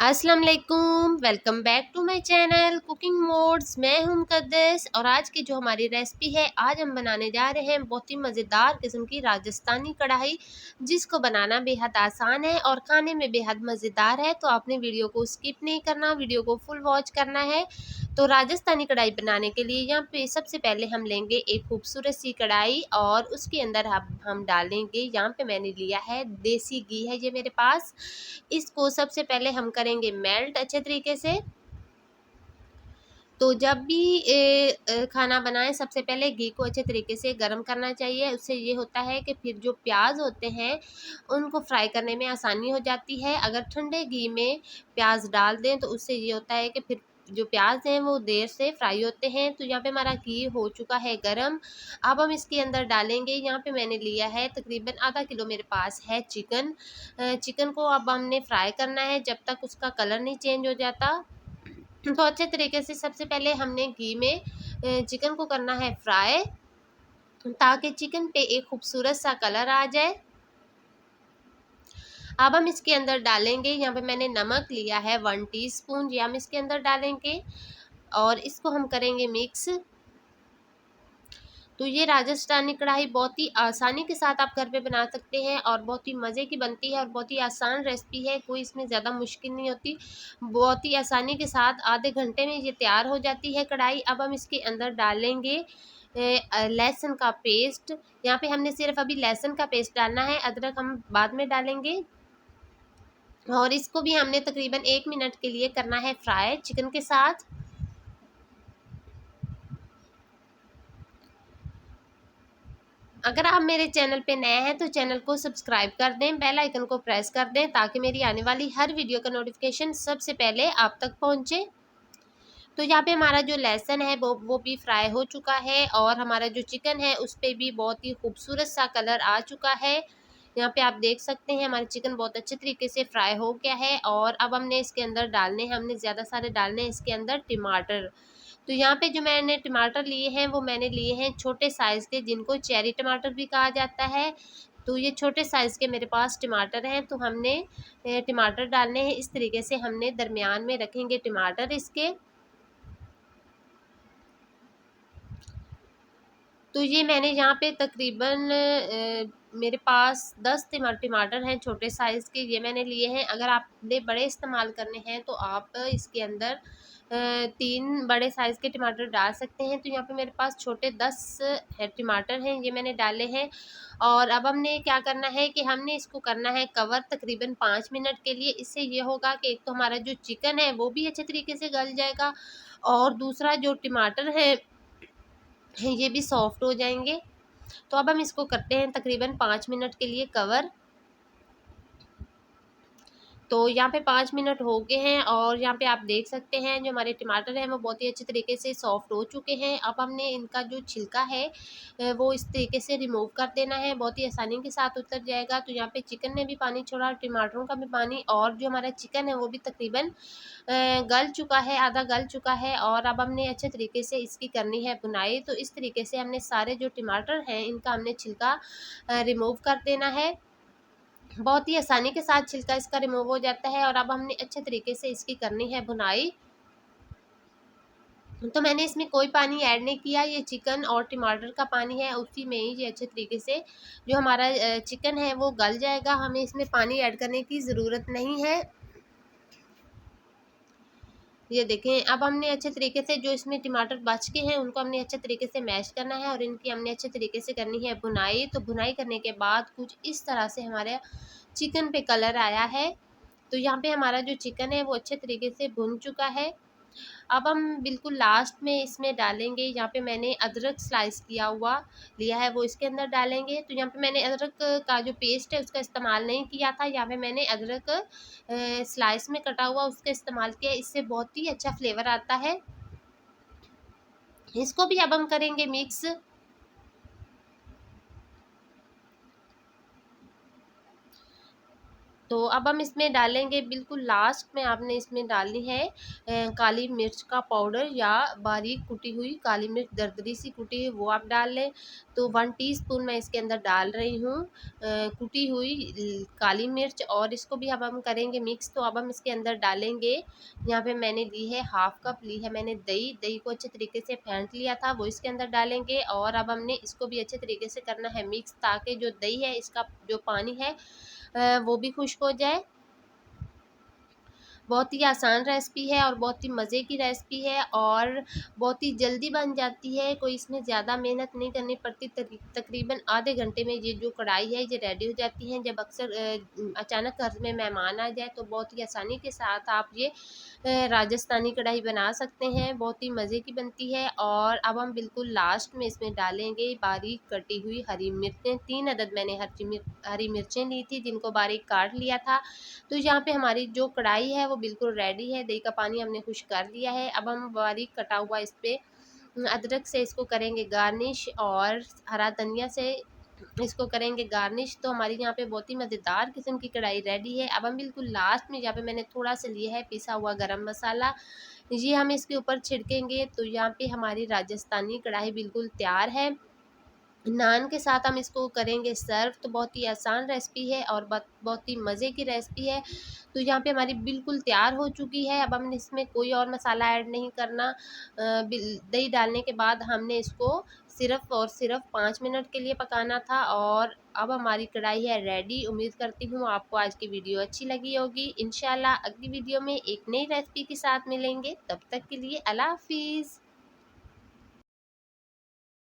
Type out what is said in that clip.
अस्सलाम वालेकुम, welcome back to my channel cooking mods. मैं हूं मुक़द्दस और आज की जो हमारी रेसिपी है, आज हम बनाने जा रहे हैं बहुत ही मज़ेदार किस्म की राजस्थानी कढ़ाई, जिसको बनाना बेहद आसान है और खाने में बेहद मज़ेदार है। तो आपने वीडियो को स्किप नहीं करना, वीडियो को फुल वॉच करना है। तो राजस्थानी कढ़ाई बनाने के लिए यहाँ पे सबसे पहले हम लेंगे एक खूबसूरत सी कढ़ाई और उसके अंदर हम डालेंगे, यहाँ पे मैंने लिया है देसी घी है ये मेरे पास। इसको सबसे पहले हम करेंगे मेल्ट अच्छे तरीके से। तो जब भी खाना बनाएं सबसे पहले घी को अच्छे तरीके से गर्म करना चाहिए। उससे ये होता है कि फिर जो प्याज होते हैं उनको फ्राई करने में आसानी हो जाती है। अगर ठंडे घी में प्याज डाल दें तो उससे ये होता है कि फिर जो प्याज हैं वो देर से फ्राई होते हैं। तो यहाँ पे हमारा घी हो चुका है गरम। अब हम इसके अंदर डालेंगे, यहाँ पे मैंने लिया है तकरीबन आधा किलो मेरे पास है चिकन। चिकन को अब हमने फ्राई करना है जब तक उसका कलर नहीं चेंज हो जाता। तो अच्छे तरीके से सबसे पहले हमने घी में चिकन को करना है फ्राई, ताकि चिकन पे एक खूबसूरत सा कलर आ जाए। अब हम इसके अंदर डालेंगे, यहाँ पे मैंने नमक लिया है 1 टीस्पून, ये हम इसके अंदर डालेंगे और इसको हम करेंगे मिक्स। तो ये राजस्थानी कढ़ाई बहुत ही आसानी के साथ आप घर पे बना सकते हैं और बहुत ही मज़े की बनती है और बहुत ही आसान रेसिपी है, कोई इसमें ज़्यादा मुश्किल नहीं होती। बहुत ही आसानी के साथ आधे घंटे में ये तैयार हो जाती है कढ़ाई। अब हम इसके अंदर डालेंगे लहसुन का पेस्ट। यहाँ पे हमने सिर्फ अभी लहसुन का पेस्ट डालना है, अदरक हम बाद में डालेंगे। और इसको भी हमने तकरीबन 1 मिनट के लिए करना है फ्राई चिकन के साथ। अगर आप मेरे चैनल पे नए हैं तो चैनल को सब्सक्राइब कर दें, बेल आइकन को प्रेस कर दें, ताकि मेरी आने वाली हर वीडियो का नोटिफिकेशन सबसे पहले आप तक पहुंचे। तो यहाँ पे हमारा जो लहसुन है वो भी फ्राई हो चुका है और हमारा जो चिकन है उस पर भी बहुत ही खूबसूरत सा कलर आ चुका है। यहाँ पे आप देख सकते हैं हमारा चिकन बहुत अच्छे तरीके से फ्राई हो गया है। और अब हमने इसके अंदर डालने हैं, हमने ज़्यादा सारे डालने हैं इसके अंदर टमाटर। तो यहाँ पे जो मैंने टमाटर लिए हैं वो मैंने लिए हैं छोटे साइज़ के, जिनको चेरी टमाटर भी कहा जाता है। तो ये छोटे साइज़ के मेरे पास टमाटर हैं। तो हमने टमाटर डालने हैं, इस तरीके से हमने दरमियान में रखेंगे टमाटर इसके। तो ये मैंने यहाँ पे तकरीबन मेरे पास 10 टमाटर हैं छोटे साइज़ के, ये मैंने लिए हैं। अगर आपने बड़े इस्तेमाल करने हैं तो आप इसके अंदर 3 बड़े साइज़ के टमाटर डाल सकते हैं। तो यहाँ पे मेरे पास छोटे 10 है टमाटर हैं, ये मैंने डाले हैं। और अब हमने क्या करना है कि हमने इसको करना है कवर तकरीबन 5 मिनट के लिए। इससे ये होगा कि एक तो हमारा जो चिकन है वो भी अच्छे तरीके से गल जाएगा और दूसरा जो टमाटर है ये भी सॉफ्ट हो जाएंगे। तो अब हम इसको करते हैं तकरीबन 5 मिनट के लिए कवर। तो यहाँ पे 5 मिनट हो गए हैं और यहाँ पे आप देख सकते हैं जो हमारे टमाटर हैं वो बहुत ही अच्छे तरीके से सॉफ्ट हो चुके हैं। अब हमने इनका जो छिलका है वो इस तरीके से रिमूव कर देना है, बहुत ही आसानी के साथ उतर जाएगा। तो यहाँ पे चिकन ने भी पानी छोड़ा, टमाटरों का भी पानी, और जो हमारा चिकन है वो भी तकरीबन गल चुका है, आधा गल चुका है। और अब हमने अच्छे तरीके से इसकी करनी है बुनाई। तो इस तरीके से हमने सारे जो टमाटर हैं इनका हमने छिलका रिमूव कर देना है। बहुत ही आसानी के साथ छिलका इसका रिमूव हो जाता है। और अब हमने अच्छे तरीके से इसकी करनी है भुनाई। तो मैंने इसमें कोई पानी ऐड नहीं किया, ये चिकन और टमाटर का पानी है उसी में ही ये अच्छे तरीके से जो हमारा चिकन है वो गल जाएगा। हमें इसमें पानी ऐड करने की ज़रूरत नहीं है। ये देखें, अब हमने अच्छे तरीके से जो इसमें टमाटर बच के हैं उनको हमने अच्छे तरीके से मैश करना है और इनकी हमने अच्छे तरीके से करनी है भुनाई। तो भुनाई करने के बाद कुछ इस तरह से हमारे चिकन पे कलर आया है। तो यहाँ पे हमारा जो चिकन है वो अच्छे तरीके से भुन चुका है। अब हम बिल्कुल लास्ट में इसमें डालेंगे, यहाँ पे मैंने अदरक स्लाइस किया हुआ लिया है वो इसके अंदर डालेंगे। तो यहाँ पे मैंने अदरक का जो पेस्ट है उसका इस्तेमाल नहीं किया था, यहाँ पे मैंने अदरक स्लाइस में कटा हुआ उसका इस्तेमाल किया, इससे बहुत ही अच्छा फ्लेवर आता है। इसको भी अब हम करेंगे मिक्स। तो अब हम इसमें डालेंगे, बिल्कुल लास्ट में आपने इसमें डालनी है काली मिर्च का पाउडर या बारीक कुटी हुई काली मिर्च दरदरी सी कुटी हुई, वो आप डाल लें। तो 1 टीस्पून मैं इसके अंदर डाल रही हूँ कुटी हुई काली मिर्च, और इसको भी अब हम करेंगे मिक्स। तो अब हम इसके अंदर डालेंगे, यहाँ पे मैंने ली है 1/2 कप ली है मैंने दही। दही को अच्छे तरीके से फेंट लिया था, वो इसके अंदर डालेंगे। और अब हमने इसको भी अच्छे तरीके से करना है मिक्स, ताकि जो दही है इसका जो पानी है वो भी खुश्क हो जाए। बहुत ही आसान रेसिपी है और बहुत ही मज़े की रेसिपी है, और बहुत ही जल्दी बन जाती है। कोई इसमें ज़्यादा मेहनत नहीं करनी पड़ती। तकरीबन आधे घंटे में ये जो कढ़ाई है ये रेडी हो जाती है। जब अक्सर अचानक घर में मेहमान आ जाए तो बहुत ही आसानी के साथ आप ये राजस्थानी कढ़ाई बना सकते हैं, बहुत ही मज़े की बनती है। और अब हम बिल्कुल लास्ट में इसमें डालेंगे बारीक कटी हुई हरी मिर्चें। 3 अदद मैंने हरी मिर्चें ली थी, जिनको बारीक काट लिया था। तो यहाँ पे हमारी जो कढ़ाई है वो बिल्कुल रेडी है, दही का पानी हमने खुश्क कर दिया है। अब हम बारीक कटा हुआ इस पे अदरक से इसको करेंगे गार्निश, और हरा धनिया से इसको करेंगे गार्निश। तो हमारी यहाँ पे बहुत ही मज़ेदार किस्म की कढ़ाई रेडी है। अब हम बिल्कुल लास्ट में यहाँ पे मैंने थोड़ा सा लिया है पिसा हुआ गरम मसाला, ये हम इसके ऊपर छिड़केंगे। तो यहाँ पे हमारी राजस्थानी कढ़ाई बिल्कुल तैयार है। नान के साथ हम इसको करेंगे सर्व। तो बहुत ही आसान रेसिपी है और बहुत ही मज़े की रेसिपी है। तो यहाँ पे हमारी बिल्कुल तैयार हो चुकी है। अब हमने इसमें कोई और मसाला ऐड नहीं करना। दही डालने के बाद हमने इसको सिर्फ़ और सिर्फ 5 मिनट के लिए पकाना था, और अब हमारी कढ़ाई है रेडी। उम्मीद करती हूँ आपको आज की वीडियो अच्छी लगी होगी। इंशाल्लाह अगली वीडियो में एक नई रेसिपी के साथ मिलेंगे। तब तक के लिए अल्लाह हाफ़िज़।